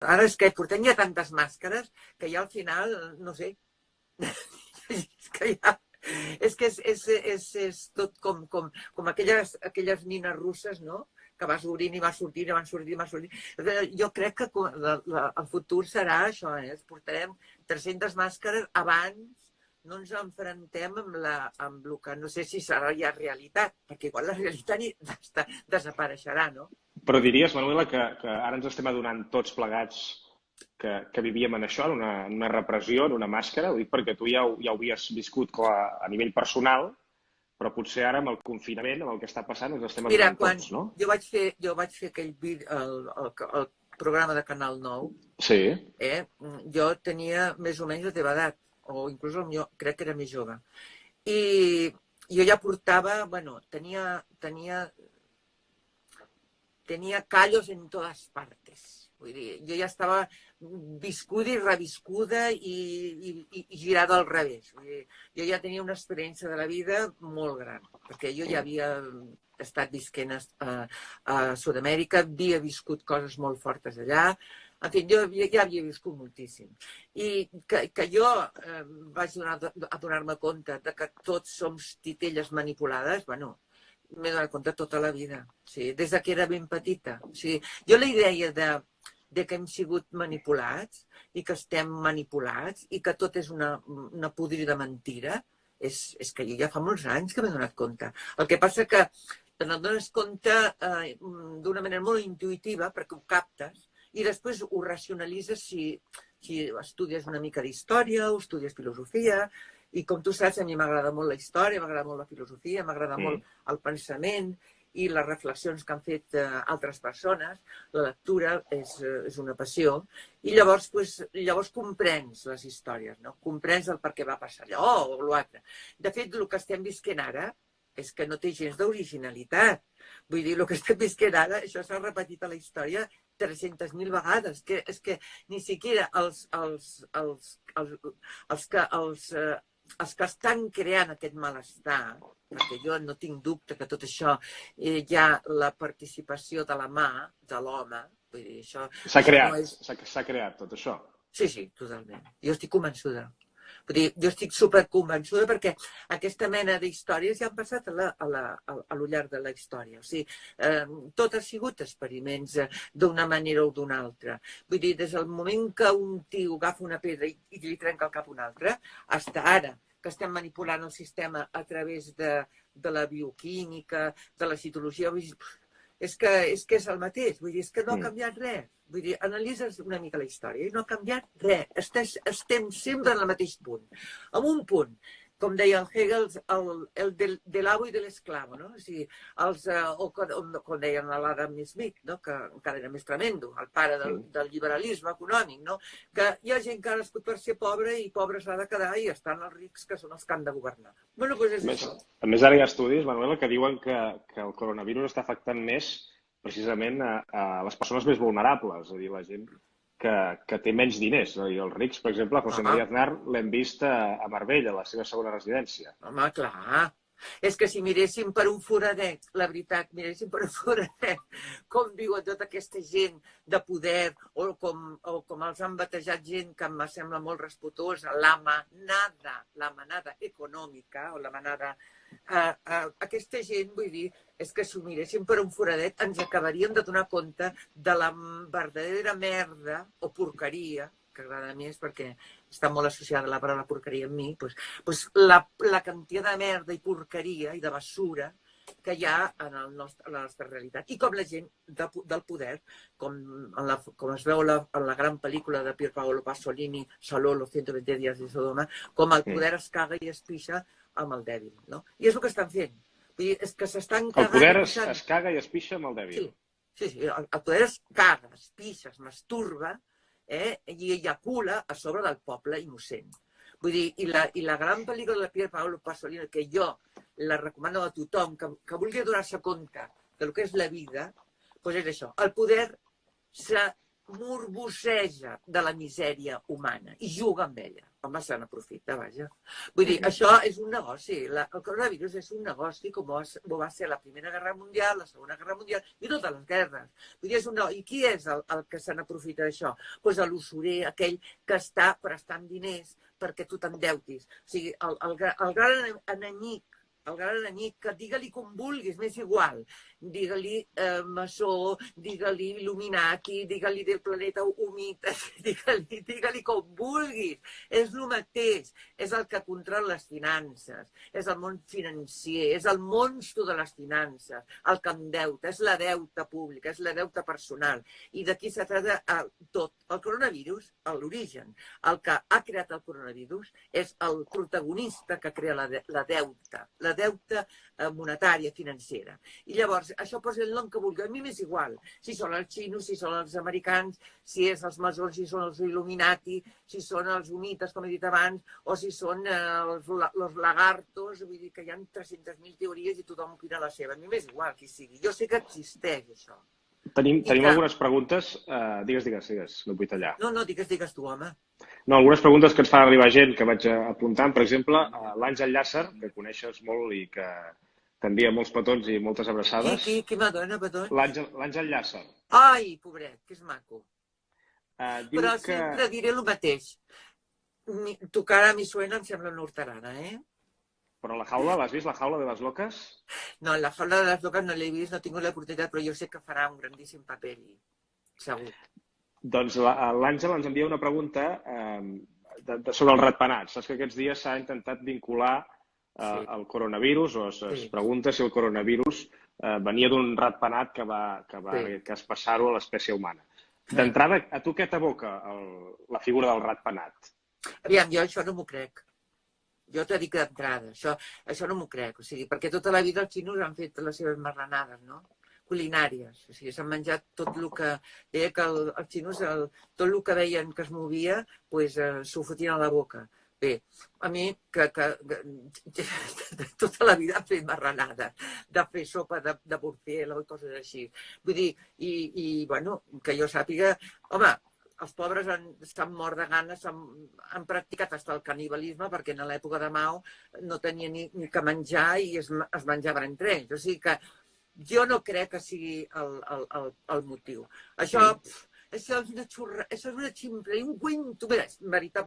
Ara és que portem ja tantes màscares que ja al final, no sé, és que ja... És que és tot com aquelles nines russes, no? Que vas obrint i vas sortint, i van sortint, i van sortint. Jo crec que el futur serà això, ens portarem 300 màscares abans no ens enfrontem amb el que no sé si serà ja realitat, perquè igual la realitat desapareixerà, no? Però diries, Manuela, que ara ens estem adonant tots plegats que vivíem en això, en una repressió, en una màscara? Ho dic perquè tu ja ho havies viscut a nivell personal, però potser ara amb el confinament, amb el que està passant, ens estem Mira, adonant quan tots, no? jo vaig fer aquell el programa de Canal 9, Sí. jo tenia més o menys la teva edat, o inclús crec que era més jove. I jo ja portava, bueno, tenia callos en totes partes. Vull dir, jo ja estava viscuda i reviscuda i girada al revés. Vull dir, jo ja tenia una experiència de la vida molt gran, perquè jo ja havia estat visquent a Sud-amèrica, havia viscut coses molt fortes allà, en fi, jo ja havia viscut moltíssim. I que jo vaig adonar-me compte de que tots som titelles manipulades, bueno, m'he donat compte tota la vida, sí, des que era ben petita. O sigui, jo la idea de que hem sigut manipulats i que estem manipulats i que tot és una podrida mentira, és que jo ja fa molts anys que m'he donat compte. El que passa que te n'adones compte d'una manera molt intuïtiva, perquè ho captes, i després ho racionalitzes si estudies una mica d'història o estudies filosofia. I com tu saps, a mi m'agrada molt la història, m'agrada molt la filosofia, m'agrada molt el pensament i les reflexions que han fet altres persones. La lectura és una passió. I llavors comprens les històries, no? Comprens el per què va passar allò o l'altre. De fet, el que estem visquent ara és que no té gens d'originalitat. Vull dir, el que estem visquent ara, això s'ha repetit a la història 300.000 vegades. És que ni siquiera els que estan creant aquest malestar, perquè jo no tinc dubte que tot això hi ha la participació de la mà de l'home, vull dir, això... S'ha creat tot això. Sí, totalment. Jo estic convençuda. Vull dir, jo estic superconvençuda perquè aquesta mena d'històries ja han passat a lo llarg de la història. O sigui, tot ha sigut experiments d'una manera o d'una altra. Vull dir, des del moment que un tio agafa una pedra i li trenca el cap a un altre, fins ara, que estem manipulant el sistema a través de la bioquímica, de la citologia, és que és el mateix. Vull dir, és que no ha canviat res. Vull dir, analitzes una mica la història i no ha canviat res. Estem sempre en el mateix punt. En un punt, com deia el Hegel, el de l'amo i de l'esclavo, no? O sigui, o com deien l'Adam Smith, no? Que encara era més tremendo, el pare del liberalisme econòmic, no? Que hi ha gent que ha nascut per ser pobre i pobre s'ha de quedar i estan els rics que són els que han de governar. Bueno, doncs és això. A més, ara hi ha estudis, Manuela, que diuen que el coronavirus està afectant més precisament a les persones més vulnerables, és a dir, la gent que té menys diners. És a dir, els rics, per exemple, José María Aznar l'hem vist a Marbella, a la seva segona residència. Home, clar. És que si miréssim per un foradet, la veritat, miréssim per un foradet com viuen tota aquesta gent de poder o com els han batejat gent que em sembla molt respetuosa, la manada econòmica o la manada... aquesta gent, vull dir, és que si ho miréssim per un foradet ens acabaríem de donar compte de la verdadera merda o porqueria, que agrada més perquè està molt associada la paraula porqueria amb mi, doncs la quantitat de merda i porqueria i de basura que hi ha en la nostra realitat. I com la gent del poder, com es veu en la gran pel·lícula de Pier Paolo Pasolini, Salò, los 120 días de Sodoma, com el poder es caga i es pixa amb el dèbil, no? I és el que estan fent. Vull dir, és que s'estan cagant... El poder es caga i es pixa amb el dèbil. Sí, el poder es caga, es pixa, es masturba i eyacula a sobre del poble innocent. Vull dir, i la gran pel·lícula de Pier Paolo Pasolini, que jo la recomano a tothom que vulgui donar-se compte del que és la vida, doncs és això. El poder morbosseja de la misèria humana i juga amb ella. Home, se n'aprofita, vaja. Vull dir, això és un negoci. El coronavirus és un negoci com ho va ser la Primera Guerra Mundial, la Segona Guerra Mundial i totes les guerres. Vull dir, I qui és el que se n'aprofita d'això? Doncs l'usurer, aquell que està prestant diners perquè tu t'endeutis. O sigui, el gran enemic, que digue-li com vulguis, m'és igual. Digue-li maçó, digue-li Illuminati, digue-li del planeta humit, digue-li com vulguis. És el mateix. És el que controla les finances, és el món financer, és el monstru de les finances, el que endeuta, és la deuta pública, és la deuta personal. I d'aquí se trata tot. El coronavirus, l'origen, el que ha creat el coronavirus és el protagonista que crea la deuta monetària, financera. I llavors, això posa el nom que vulgui. A mi m'és igual. Si són els xinos, si són els americans, si és els maçons, si són els Illuminati, si són els humites, com he dit abans, o si són els lagartos. Vull dir que hi ha 300.000 teories i tothom opina la seva. A mi m'és igual qui sigui. Jo sé que existeix això. Tenim algunes preguntes. Digues, no et vull tallar. No, digues tu, home. No, algunes preguntes que ens fa arribar gent que vaig apuntant. Per exemple, l'Àngel Llàcer, que coneixes molt i que t'envia molts petons i moltes abraçades. Qui m'adona petons? L'Àngel Llàcer. Ai, pobret, que és maco. Però sempre diré el mateix. Tu cara mi suena, em sembla una horterada, Però la jaula, l'has vist, la jaula de les loques? No, la jaula de les loques no l'he vist, no he tingut l'oportunitat, però jo sé que farà un grandíssim paper allí, segur. Doncs l'Àngel ens envia una pregunta sobre el ratpenat. Saps que aquests dies s'ha intentat vincular el coronavirus, o es pregunta si el coronavirus venia d'un ratpenat que es passar-ho a l'espècie humana. D'entrada, a tu què t'evoca la figura del ratpenat? Aviam, jo això no m'ho crec. Jo t'ho dic d'entrada, això no m'ho crec. O sigui, perquè tota la vida els xinos han fet les seves marranades, no? Culinàries. O sigui, s'han menjat tot el que... Deia que els xinos, tot el que veien que es movia, s'ho fotien a la boca. Bé, a mi, que tota la vida he fet marranades, de fer sopa de morcella i coses així. Vull dir, bueno, que jo sàpiga... Home, els pobres s'han mort de gana, han practicat fins el canibalisme perquè en l'època de Mao no tenien ni que menjar i es menjaven entre ells. O sigui que jo no crec que sigui el motiu. Això és una ximple, un cuento, veritable.